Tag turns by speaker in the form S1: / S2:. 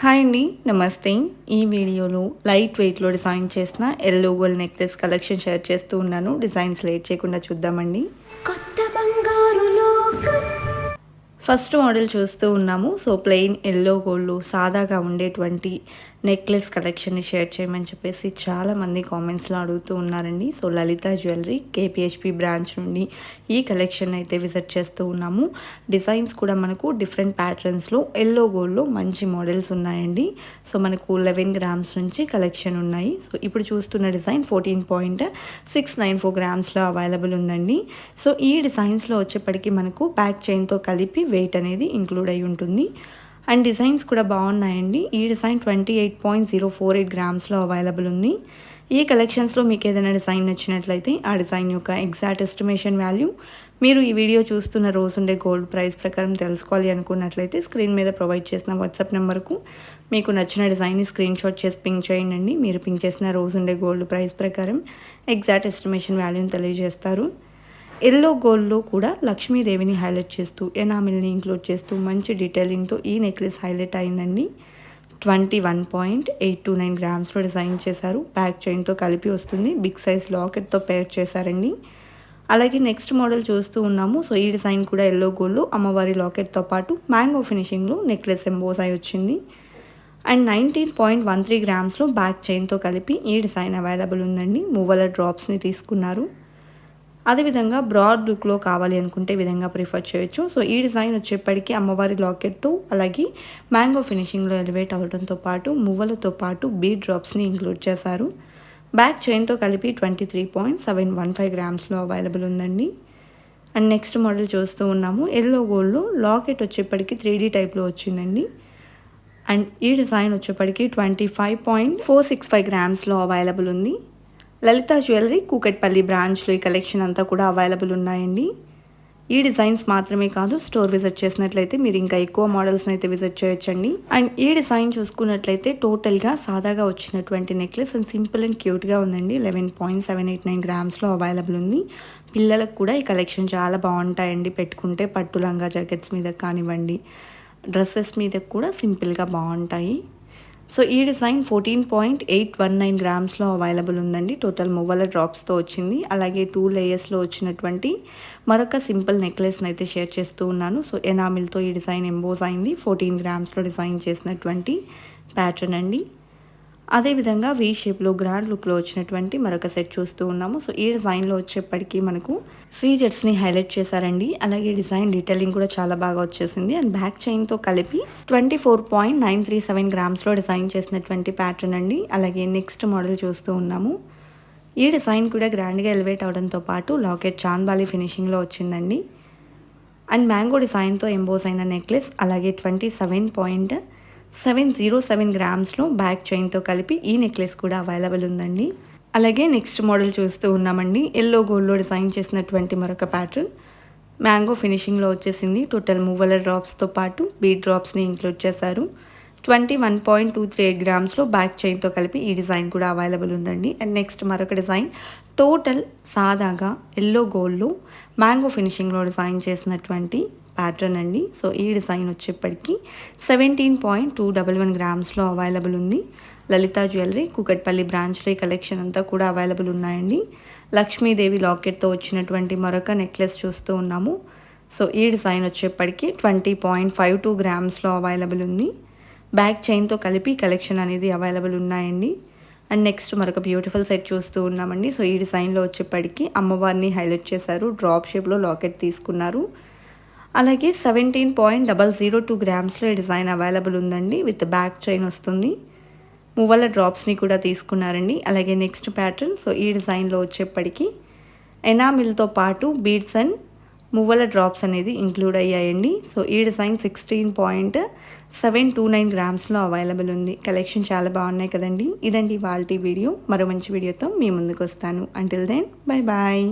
S1: Hi అండి, నమస్తే. ఈ వీడియోలో లైట్ వెయిట్లో డిజైన్ చేసిన yellow gold necklace collection share చేస్తూ ఉన్నాను. డిజైన్స్ లేట్ చేయకుండా చూద్దామండి. కొత్త బంగారు లోకం ఫస్ట్ మోడల్ చూస్తూ ఉన్నాము. సో ప్లెయిన్ ఎల్లో గోల్డ్ సాదాగా ఉండేటువంటి నెక్లెస్ కలెక్షన్ని షేర్ చేయమని చెప్పేసి చాలామంది కామెంట్స్లో అడుగుతూ ఉన్నారండి. సో లలిత జ్యువెలరీ కేపీహెచ్పి బ్రాంచ్ నుండి ఈ కలెక్షన్ అయితే విజిట్ చేస్తూ ఉన్నాము. డిజైన్స్ కూడా మనకు డిఫరెంట్ ప్యాటర్న్స్లో ఎల్లో గోల్డ్లో మంచి మోడల్స్ ఉన్నాయండి. సో మనకు 11 గ్రామ్స్ నుంచి కలెక్షన్ ఉన్నాయి. సో ఇప్పుడు చూస్తున్న డిజైన్ 14.694 గ్రామ్స్లో అవైలబుల్ ఉందండి. సో ఈ డిజైన్స్లో వచ్చేప్పటికీ మనకు బ్యాక్ చైన్తో కలిపి వెయిట్ అనేది ఇంక్లూడ్ అయి ఉంటుంది. అండ్ డిజైన్స్ కూడా బాగున్నాయండి. ఈ డిజైన్ 28.048 గ్రామ్స్లో అవైలబుల్ ఉంది. ఈ కలెక్షన్స్లో మీకు ఏదైనా డిజైన్ నచ్చినట్లయితే ఆ డిజైన్ యొక్క ఎగ్జాక్ట్ ఎస్టిమేషన్ వాల్యూ మీరు ఈ వీడియో చూస్తున్న రోజు ఉండే గోల్డ్ ప్రైస్ ప్రకారం తెలుసుకోవాలి అనుకున్నట్లయితే స్క్రీన్ మీద ప్రొవైడ్ చేసిన వాట్సాప్ నెంబర్కు మీకు నచ్చిన డిజైన్ని స్క్రీన్ షాట్ చేసి పింక్ చేయండి. మీరు పింక్ చేసిన రోజు ఉండే గోల్డ్ ప్రైస్ ప్రకారం ఎగ్జాక్ట్ ఎస్టిమేషన్ వాల్యూని తెలియజేస్తారు. ఎల్లో గోల్డ్లో కూడా లక్ష్మీదేవిని హైలైట్ చేస్తూ ఎనామిల్ని ఇంక్లూడ్ చేస్తూ మంచి డీటెయిలింగ్తో ఈ నెక్లెస్ హైలైట్ అయిందండి. 21.829 గ్రామ్స్లో డిజైన్ చేశారు. బ్యాక్ చైన్తో కలిపి వస్తుంది. బిగ్ సైజ్ లాకెట్తో పేర్ చేశారండి. అలాగే నెక్స్ట్ మోడల్ చూస్తూ ఉన్నాము. సో ఈ డిజైన్ కూడా ఎల్లో గోల్డ్లో అమ్మవారి లాకెట్తో పాటు మ్యాంగో ఫినిషింగ్లో నెక్లెస్ ఎంబోస్ అయి వచ్చింది. అండ్ 19.13 గ్రామ్స్లో బ్యాక్ చైన్తో కలిపి ఈ డిజైన్ అవైలబుల్ ఉందండి. మూవల డ్రాప్స్ని తీసుకున్నారు. అదేవిధంగా బ్రాడ్ లుక్లో కావాలి అనుకుంటే విధంగా ప్రిఫర్ చేయొచ్చు. సో ఈ డిజైన్ వచ్చేప్పటికీ అమ్మవారి లాకెట్తో అలాగే మ్యాంగో ఫినిషింగ్లో ఎలివేట్ అవ్వడంతో పాటు మువ్వలతో పాటు బీడ్ డ్రాప్స్ని ఇంక్లూడ్ చేశారు. బ్యాక్ చైన్తో కలిపి 23.715 గ్రామ్స్లో అవైలబుల్ ఉందండి. అండ్ నెక్స్ట్ మోడల్ చూస్తూ ఉన్నాము. ఎల్లో గోల్డ్లో లాకెట్ వచ్చేప్పటికి 3D టైప్లో వచ్చిందండి. అండ్ ఈ డిజైన్ వచ్చేప్పటికి 25.465 గ్రామ్స్లో అవైలబుల్ ఉంది. లలిత జ్యువెలరీ కూకట్పల్లి బ్రాంచ్లో ఈ కలెక్షన్ అంతా కూడా అవైలబుల్ ఉన్నాయండి. ఈ డిజైన్స్ మాత్రమే కాదు, స్టోర్ విజిట్ చేసినట్లయితే మీరు ఇంకా ఎక్కువ మోడల్స్ని అయితే విజిట్ చేయొచ్చండి. అండ్ ఈ డిజైన్ చూసుకున్నట్లయితే టోటల్గా సాదాగా వచ్చినటువంటి నెక్లెస్ అండ్ సింపుల్ అండ్ క్యూట్గా ఉందండి. 11.789 గ్రామ్స్లో అవైలబుల్ ఉంది. పిల్లలకు కూడా ఈ కలెక్షన్ చాలా బాగుంటాయండి. పెట్టుకుంటే పట్టు లంగా జాకెట్స్ మీద కానివ్వండి, డ్రెస్సెస్ మీద కూడా సింపుల్గా బాగుంటాయి. సో ఈ డిజైన్ 14.819 గ్రామ్స్లో అవైలబుల్ ఉందండి. టోటల్ మువ్వల డ్రాప్స్తో వచ్చింది. అలాగే 2 లేయర్స్లో వచ్చినటువంటి మరొక సింపుల్ నెక్లెస్ని అయితే షేర్ చేస్తూ ఉన్నాను. సో ఎనామిల్తో ఈ డిజైన్ ఎంబోస్ అయింది. 14 గ్రామ్స్లో డిజైన్ చేసినటువంటి ప్యాటర్న్ అండి. అదేవిధంగా వీ షేప్లో గ్రాండ్ లుక్లో వచ్చినటువంటి మరొక సెట్ చూస్తూ ఉన్నాము. సో ఈ డిజైన్లో వచ్చేప్పటికీ మనకు సీజెట్స్ని హైలైట్ చేశారండి. అలాగే డిజైన్ డీటెయిలింగ్ కూడా చాలా బాగా వచ్చేసింది. అండ్ బ్యాక్ చైన్తో కలిపి 24.937 గ్రామ్స్లో డిజైన్ చేసినటువంటి ప్యాటర్న్ అండి. అలాగే నెక్స్ట్ మోడల్ చూస్తూ ఉన్నాము. ఈ డిజైన్ కూడా గ్రాండ్గా ఎలివేట్ అవడంతో పాటు లాకెట్ చాంద్బాలి ఫినిషింగ్లో వచ్చిందండి. అండ్ మ్యాంగో డిజైన్తో ఎంబోస్ అయిన నెక్లెస్ అలాగే 27.707 గ్రామ్స్లో బ్యాక్ చైన్తో కలిపి ఈ నెక్లెస్ కూడా అవైలబుల్ ఉందండి. అలాగే నెక్స్ట్ మోడల్ చూస్తూ ఉన్నామండి. ఎల్లో గోల్డ్లో డిజైన్ చేసినటువంటి మరొక ప్యాటర్న్ మ్యాంగో ఫినిషింగ్లో వచ్చేసింది. టోటల్ మూవల డ్రాప్స్తో పాటు బీడ్ డ్రాప్స్ని ఇంక్లూడ్ చేశారు. 21.238 గ్రామ్స్లో బ్యాక్ చైన్తో కలిపి ఈ డిజైన్ కూడా అవైలబుల్ ఉందండి. అండ్ నెక్స్ట్ మరొక డిజైన్ టోటల్ సాదాగా ఎల్లో గోల్డ్లో మ్యాంగో ఫినిషింగ్లో డిజైన్ చేసినటువంటి ప్యాటర్న్ అండి. సో ఈ డిజైన్ వచ్చేప్పటికి 17.211 గ్రామ్స్లో అవైలబుల్ ఉంది. లలిత జ్యువెలరీ కూకట్పల్లి బ్రాంచ్లో ఈ కలెక్షన్ అంతా కూడా అవైలబుల్ ఉన్నాయండి. లక్ష్మీదేవి లాకెట్తో వచ్చినటువంటి మరొక నెక్లెస్ చూస్తూ ఉన్నాము. సో ఈ డిజైన్ వచ్చేప్పటికి 20.52 గ్రామ్స్లో అవైలబుల్ ఉంది. బ్యాక్ చైన్తో కలిపి కలెక్షన్ అనేది అవైలబుల్ ఉన్నాయండి. అండ్ నెక్స్ట్ మరొక బ్యూటిఫుల్ సెట్ చూస్తూ ఉన్నామండి. సో ఈ డిజైన్లో వచ్చేప్పటికి అమ్మవారిని హైలైట్ చేశారు. డ్రాప్ షేప్లో లాకెట్ తీసుకున్నారు. అలాగే 17.002 గ్రామ్స్లో డిజైన్ అవైలబుల్ ఉందండి. విత్ బ్యాక్ చైన్ వస్తుంది. మువ్వల డ్రాప్స్ని కూడా తీసుకున్నారండి. అలాగే నెక్స్ట్ ప్యాటర్న్ సో ఈ డిజైన్లో వచ్చేప్పటికి ఎనామిల్తో పాటు బీడ్స్ అండ్ మువ్వల డ్రాప్స్ అనేది ఇంక్లూడ్ అయ్యాయండి. సో ఈ డిజైన్ 16.729 గ్రామ్స్లో అవైలబుల్ ఉంది. కలెక్షన్ చాలా బాగున్నాయి కదండి. ఇదండి ఇవాల్టి వీడియో. మరో మంచి వీడియోతో మీ ముందుకు వస్తాను. Until then bye bye.